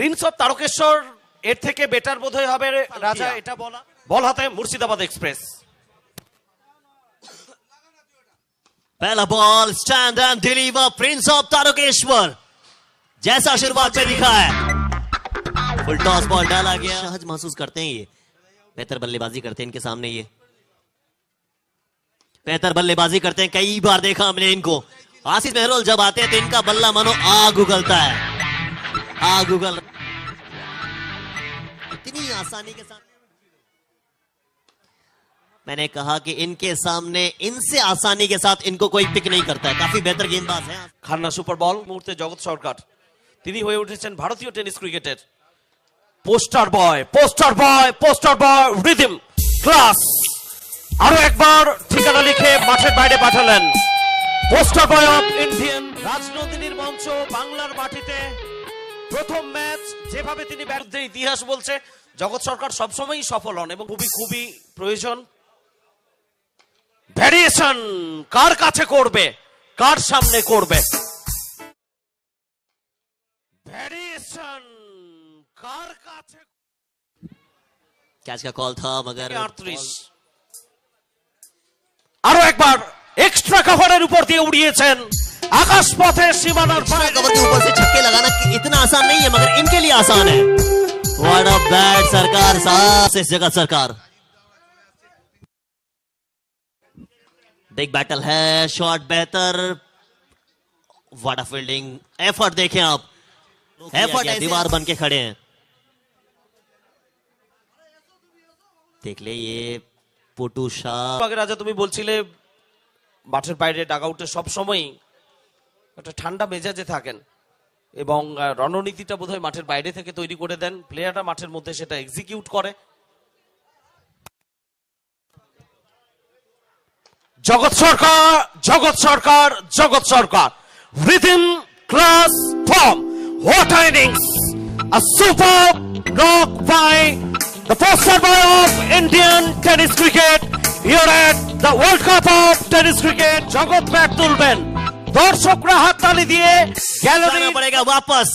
Prince of Tarakeswar এর থেকে better বোধহয় হবে রাজা, এটা বলা। বল হাতে মুর্শিদাবাদ এক্সপ্রেস। पहला ball stand and deliver prince of Tarakeswar जैसा शुरुआत में दिखा है। फुल टॉस बॉल डाला गया। सहज महसूस करते हैं ये, बेहतर बल्लेबाजी करते हैं इनके सामने, ये बेहतर बल्लेबाजी करते हैं। कई बार देखा हमने इनको। आसिफ मेहरोल जब आते हैं तो इनका बल्ला मानो आग उगलता है, आग उगल। इतनी आसानी के साथ मैंने कहा कि इनके सामने इनसे आसानी के साथ इनको कोई पिक नहीं करता है। काफी बेहतर गेंदबाज हैं। খান্না সুপার বল মুহূর্তে জগৎ সরকার, তিনি হয়ে উঠেছেন ভারতীয় টেনিস ক্রিকেটের পোস্টার বয়, পোস্টার বয়, পোস্টার বয়, রিদম ক্লাস। আরো একবার ঠিকানা লিখে মাঠের বাইরে পাঠালেন পোস্টার বয় অফ ইন্ডিয়ান। রাজনন্দিনীর মঞ্চ বাংলার মাটিতে প্রথম ম্যাচ যেভাবে তিনি ব্যাটে, ইতিহাস বলছে জগৎ সরকার সবসময়ই সফল হন এবং খুবই খুবই প্রয়োজন। ভ্যারিয়েশন কার কাছে করবে, কার সামনে করবে, ভ্যারিয়েশন কার কাছে। कैच का कॉल था मगर 38। আরো একবার এক্সট্রা কভারের উপর দিয়ে উড়িয়েছেন আকাশ পথে সীমানার कवर के ऊपर से छक्के लगाना इतना आसान नहीं है, मगर इनके लिए आसान है। व्हाट अ बैट सरकार साहब से जगह सरकार। बिग बैटल है, शॉट बेहतर, व्हाट अ फील्डिंग एफर्ट देखें आप, एफर्ट दीवार बन के खड़े हैं। देख ले ये পটু শাহ। আগে রাজা তুমি বলছিলে মাঠের বাইরে ডাগআউটে সব সময়ই একটা ঠান্ডা মেজাজে থাকেন এবং রণনীতিটা বোধহয় মাঠের বাইরে থেকে তৈরি করে দেন, প্লেয়াররা মাঠের মধ্যে সেটা এক্সিকিউট করে। জগৎ Sarkar, Jagat Sarkar, Jagat Sarkar, rhythm class form, what innings, a super knock by the poster boy of Indian tennis cricket here at the World Cup of tennis cricket। জগৎ ব্যাট তুলবেন, দর্শকরা হাততালি দিয়ে গ্যালারি पड़ेगा वापस।